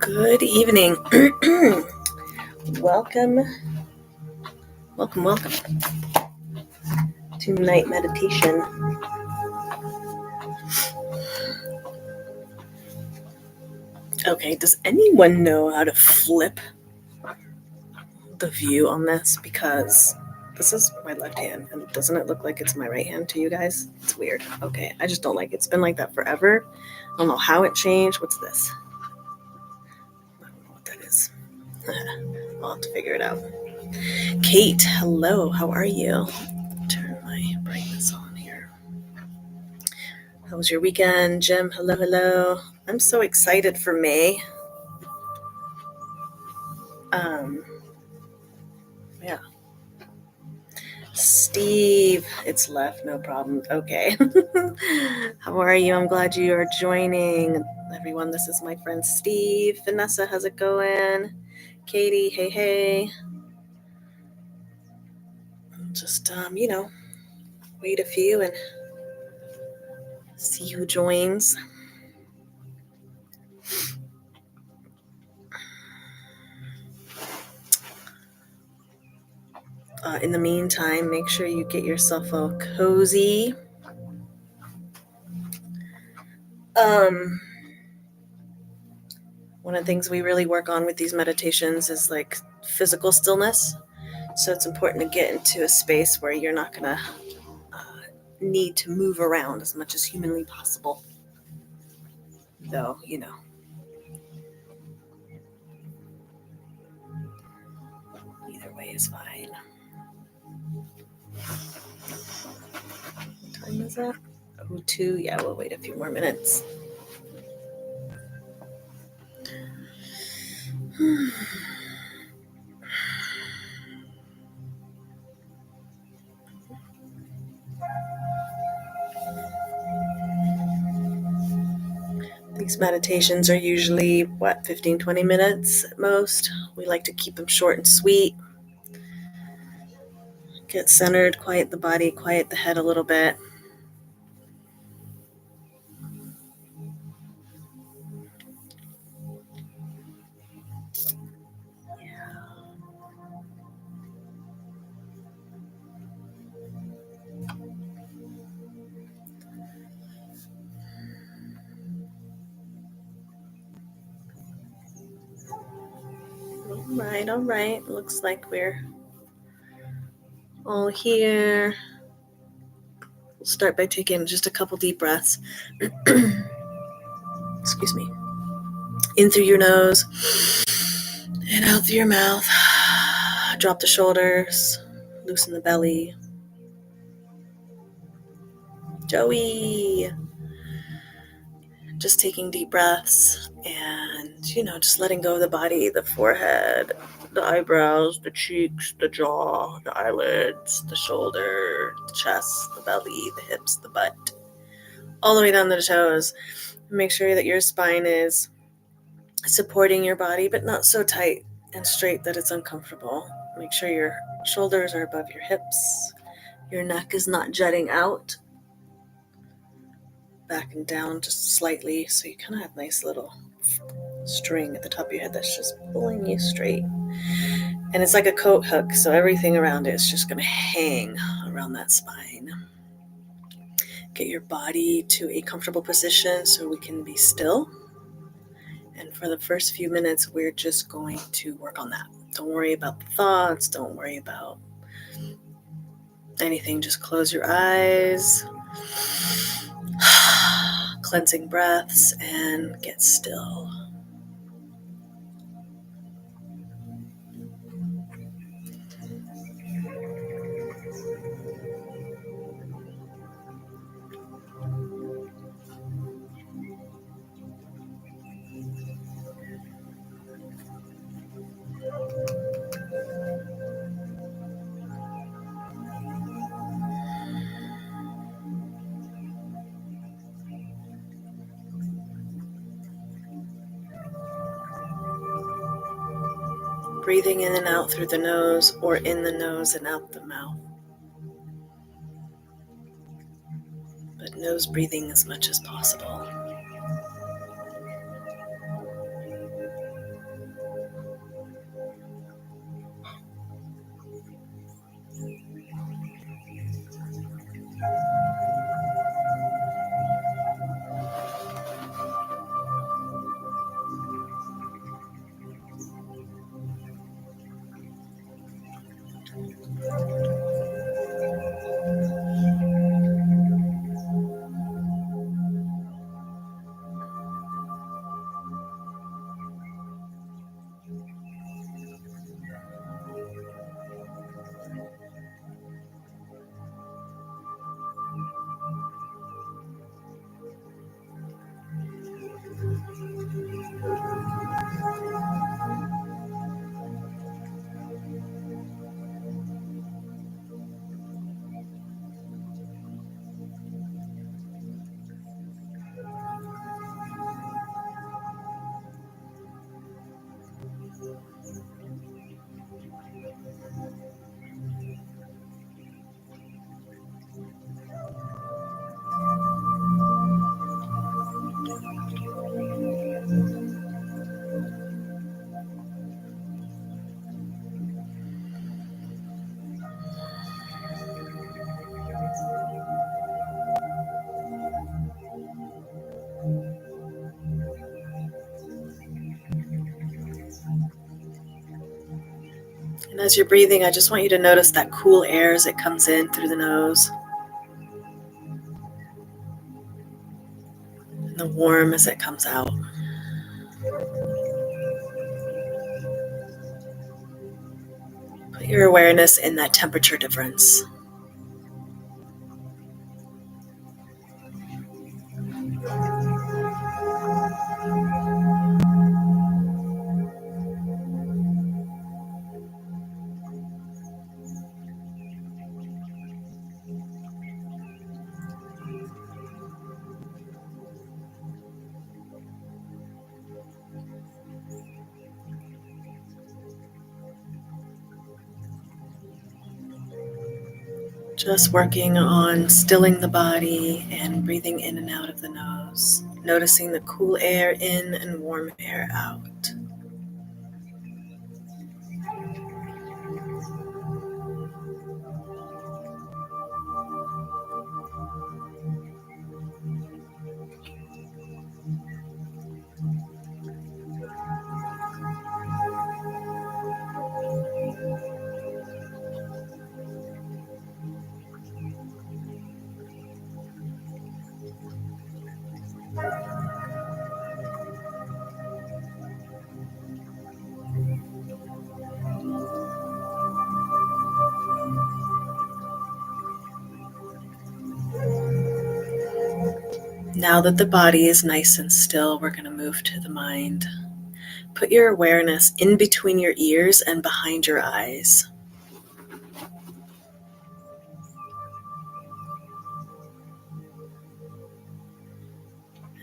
Good evening. Welcome to night meditation. Okay, does anyone know how to flip the view on this? Because this is my left hand, and doesn't it look like it's my right hand to you guys? It's weird. Okay, I just don't like it. It's been like that forever. I don't know how it changed. What's this? I don't know what that is. I'll have to figure it out. Kate, hello. How are you? Turn my brightness on here. How was your weekend? Jim, hello. I'm so excited for May. Yeah. Steve, it's left, no problem. Okay. How are you? I'm glad you are joining. Everyone, this is my friend Steve. Vanessa, how's it going? Katie, hey. Just, wait a few and see who joins. In the meantime, make sure you get yourself all cozy. One of the things we really work on with these meditations is like physical stillness. So it's important to get into a space where you're not going to need to move around as much as humanly possible. Though, either way is fine. What time is that? 2. Yeah, we'll wait a few more minutes. These meditations are usually, 15-20 minutes at most. We like to keep them short and sweet. Get centered, quiet the body, quiet the head a little bit. All right. Looks like we're all here. We'll start by taking just a couple deep breaths. Excuse me. In through your nose and out through your mouth. Drop the shoulders, loosen the belly. Joey. Just taking deep breaths and, just letting go of the body, the forehead, the eyebrows, the cheeks, the jaw, the eyelids, the shoulder, the chest, the belly, the hips, the butt, all the way down to the toes. Make sure that your spine is supporting your body, but not so tight and straight that it's uncomfortable. Make sure your shoulders are above your hips. Your neck is not jutting out. Back and down just slightly, so you kind of have a nice little string at the top of your head that's just pulling you straight. And it's like a coat hook, so everything around it is just going to hang around that spine. Get your body to a comfortable position so we can be still. And for the first few minutes, we're just going to work on that. Don't worry about the thoughts. Don't worry about anything. Just close your eyes. Cleansing breaths and get still. Breathing in and out through the nose or in the nose and out the mouth. But nose breathing as much as possible. And as you're breathing, I just want you to notice that cool air as it comes in through the nose, and the warm as it comes out. Put your awareness in that temperature difference. Just working on stilling the body and breathing in and out of the nose, noticing the cool air in and warm air out. Now that the body is nice and still, we're going to move to the mind. Put your awareness in between your ears and behind your eyes.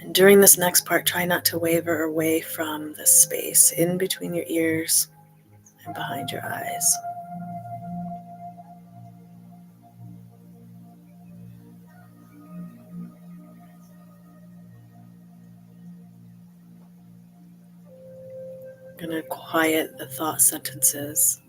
And during this next part, try not to waver away from this space in between your ears and behind your eyes. I'm going to quiet the thought sentences.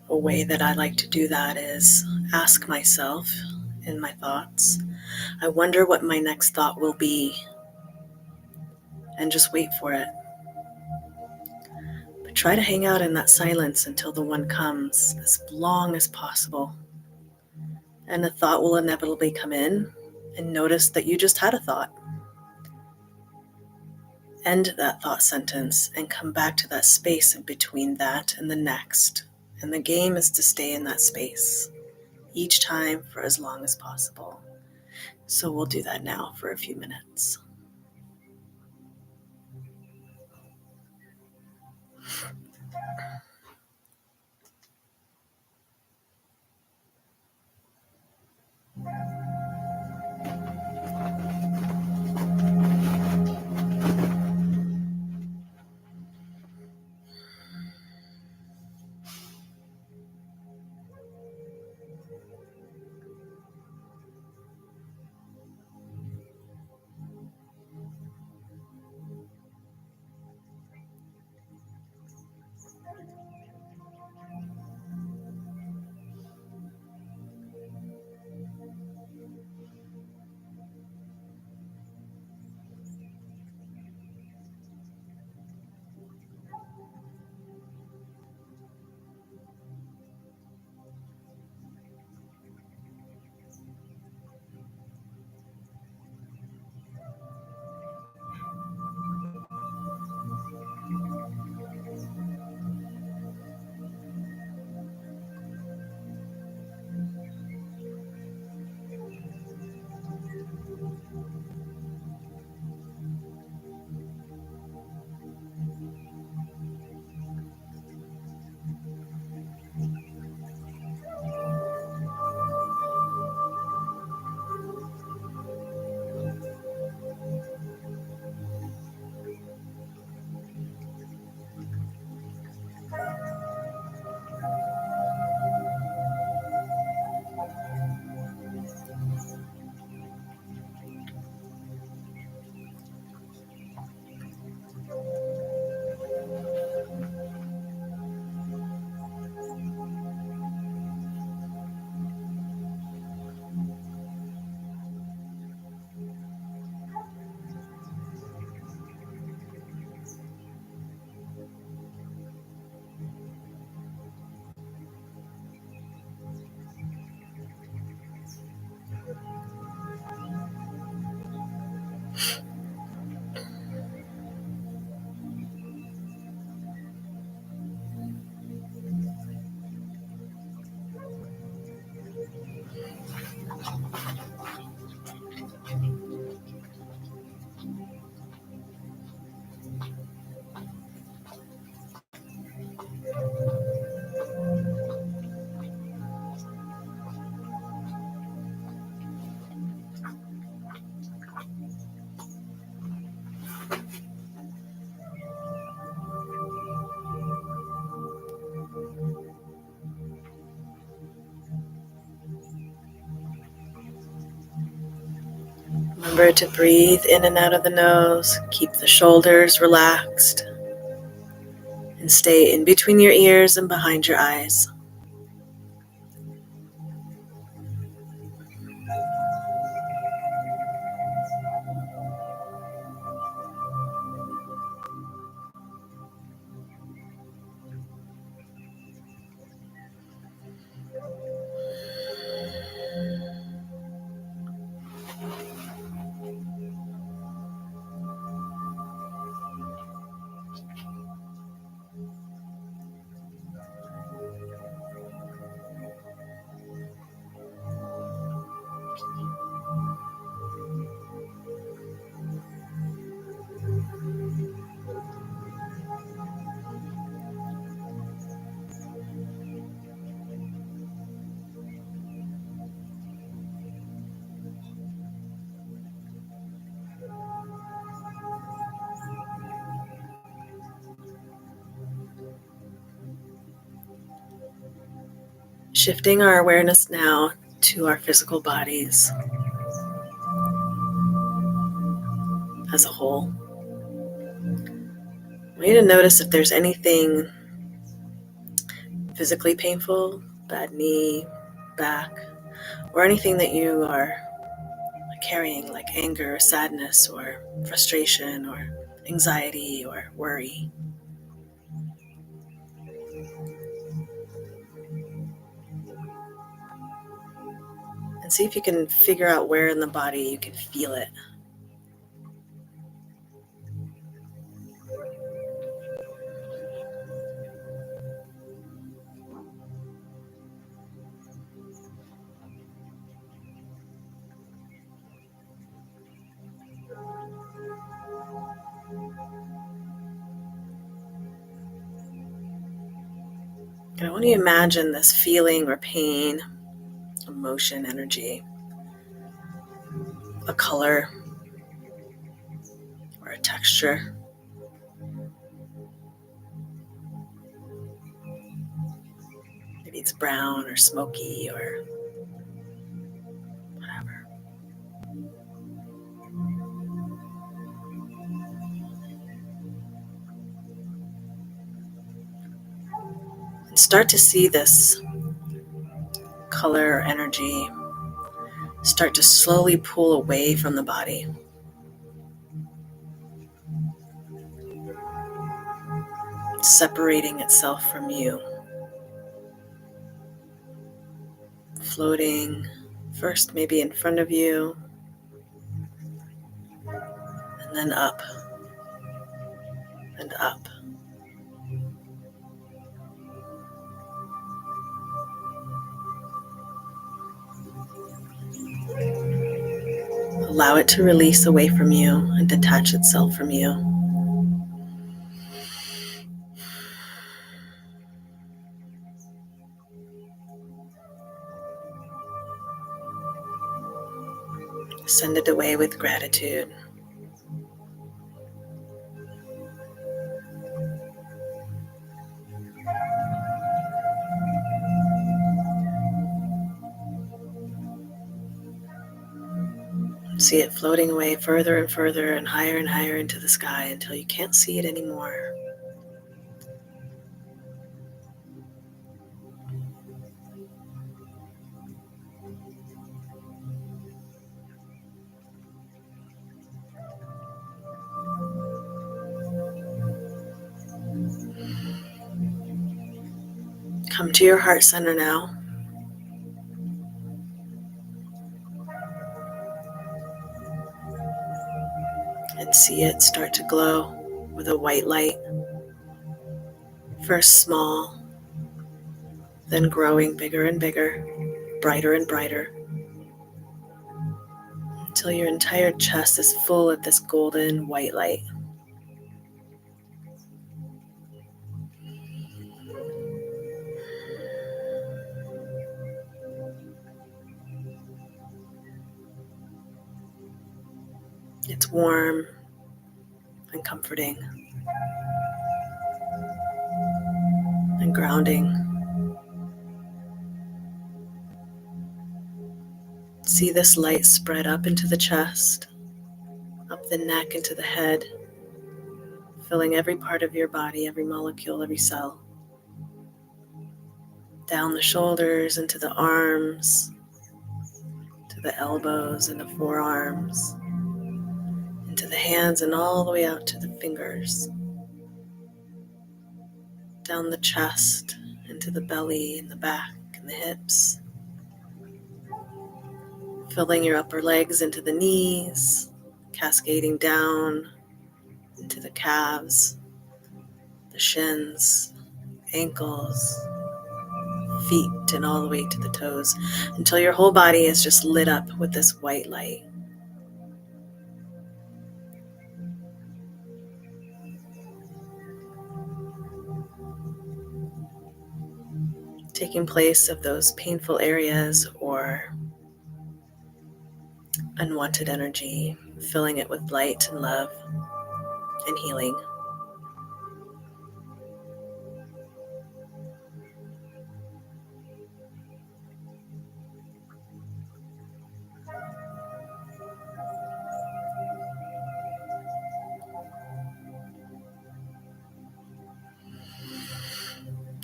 A way that I like to do that is ask myself in my thoughts, I wonder what my next thought will be, and just wait for it. But try to hang out in that silence until the one comes, as long as possible. And a thought will inevitably come in, and notice that you just had a thought. End that thought sentence and come back to that space in between that and the next. And the game is to stay in that space each time for as long as possible. So we'll do that now for a few minutes. Remember to breathe in and out of the nose, keep the shoulders relaxed, and stay in between your ears and behind your eyes. Shifting our awareness now to our physical bodies as a whole. I want you to notice if there's anything physically painful, bad knee, back, or anything that you are carrying, like anger, or sadness, or frustration, or anxiety, or worry. And see if you can figure out where in the body you can feel it. And I want you to imagine this feeling or pain, emotion, energy, a color, or a texture. Maybe it's brown or smoky or whatever. And start to see this color or energy start to slowly pull away from the body. Separating itself from you. Floating first maybe in front of you, and then up and up. Allow it to release away from you and detach itself from you. Send it away with gratitude. See it floating away further and further and higher into the sky until you can't see it anymore. Come to your heart center now. And see it start to glow with a white light. First small, then growing bigger and bigger, brighter and brighter, until your entire chest is full of this golden white light. It's warm and comforting and grounding. See this light spread up into the chest the neck into the head, filling every part of your body, every molecule, every cell. Down the shoulders into the arms, to the elbows and the forearms, into the hands and all the way out to the fingers. Down the chest, into the belly and the back and the hips. Filling your upper legs into the knees, cascading down into the calves, the shins, ankles, feet, and all the way to the toes, until your whole body is just lit up with this white light. Taking place of those painful areas or unwanted energy, filling it with light and love and healing.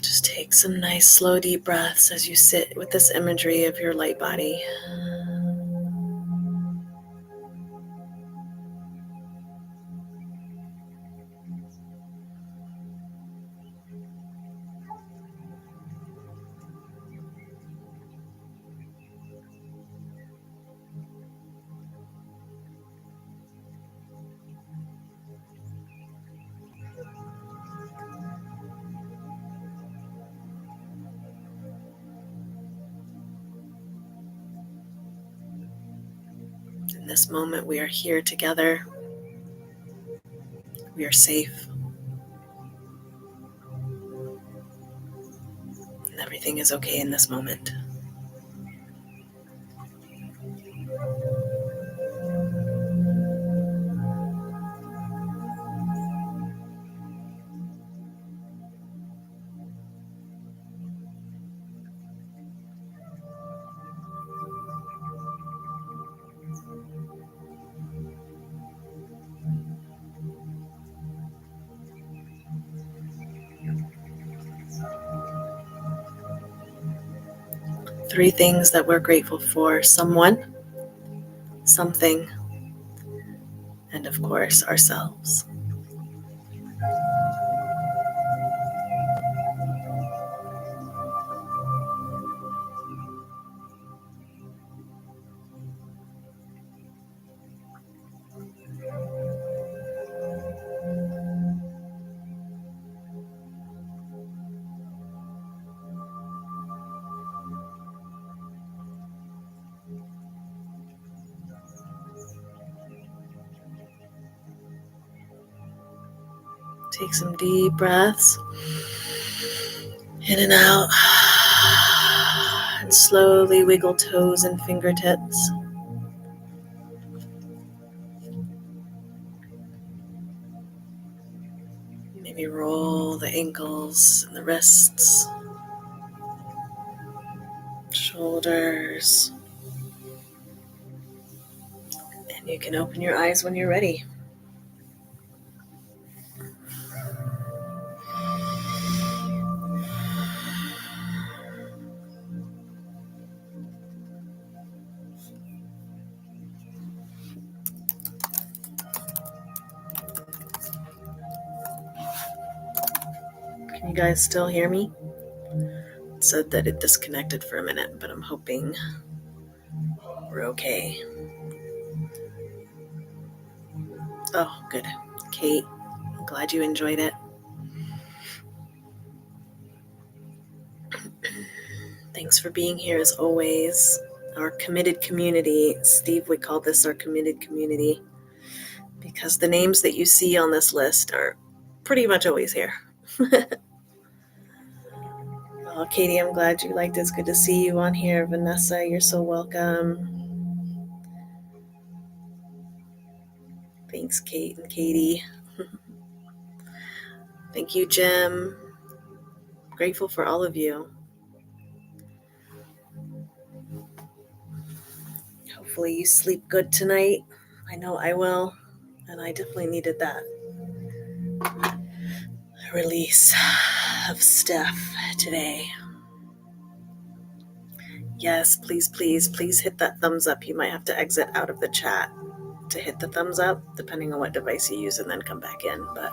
Just take some nice, slow, deep breaths as you sit with this imagery of your light body. In this moment, we are here together. We are safe. And everything is okay in this moment. Three things that we're grateful for: someone, something, and of course, ourselves. Take some deep breaths in and out, and slowly wiggle toes and fingertips. Maybe roll the ankles and the wrists, shoulders, and you can open your eyes when you're ready. Can you guys still hear me? It said that it disconnected for a minute, but I'm hoping we're okay. Oh, good. Kate, I'm glad you enjoyed it. Thanks for being here as always. Our committed community. Steve would call this our committed community, because the names that you see on this list are pretty much always here. Oh, Katie, I'm glad you liked it. It's good to see you on here. Vanessa, you're so welcome. Thanks, Kate and Katie. Thank you, Jim. Grateful for all of you. Hopefully you sleep good tonight. I know I will. And I definitely needed that release of stuff today. Yes, please, please, please hit that thumbs up. You might have to exit out of the chat to hit the thumbs up, depending on what device you use, and then come back in. But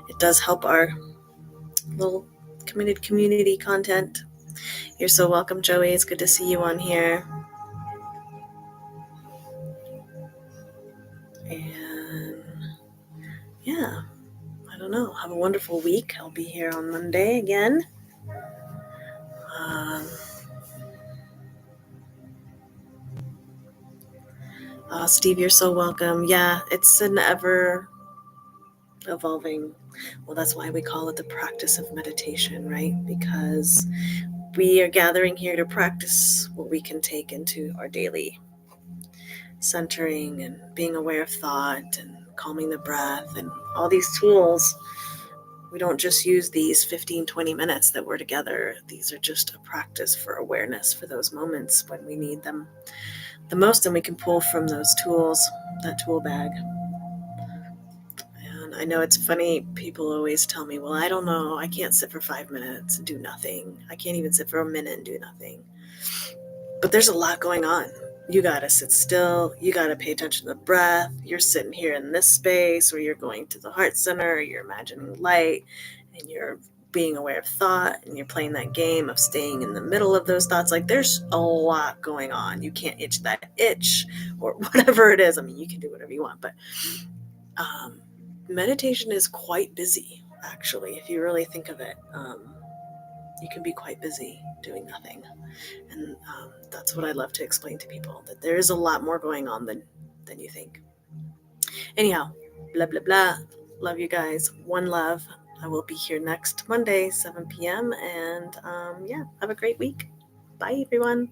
it does help our little community content. You're so welcome, Joey. It's good to see you on here. And yeah, I don't know. Have a wonderful week. I'll be here on Monday again. Steve, you're so welcome. Yeah, it's an ever evolving. Well, that's why we call it the practice of meditation, right? Because we are gathering here to practice what we can take into our daily centering and being aware of thought and calming the breath and all these tools. We don't just use these 15, 20 minutes that we're together. These are just a practice for awareness for those moments when we need them the most, and we can pull from those tools, that tool bag. And I know it's funny, people always tell me, well, I don't know, I can't sit for 5 minutes and do nothing. I can't even sit for a minute and do nothing. But there's a lot going on. You gotta sit still, you gotta pay attention to the breath. You're sitting here in this space, or you're going to the heart center, or you're imagining light, and you're being aware of thought, and you're playing that game of staying in the middle of those thoughts. Like, there's a lot going on. You can't itch that itch, or whatever it is. I mean, you can do whatever you want, but meditation is quite busy, actually, if you really think of it. You can be quite busy doing nothing. And that's what I love to explain to people, that there is a lot more going on than you think. Anyhow, blah, blah, blah. Love you guys. One love. I will be here next Monday, 7 p.m. And yeah, have a great week. Bye, everyone.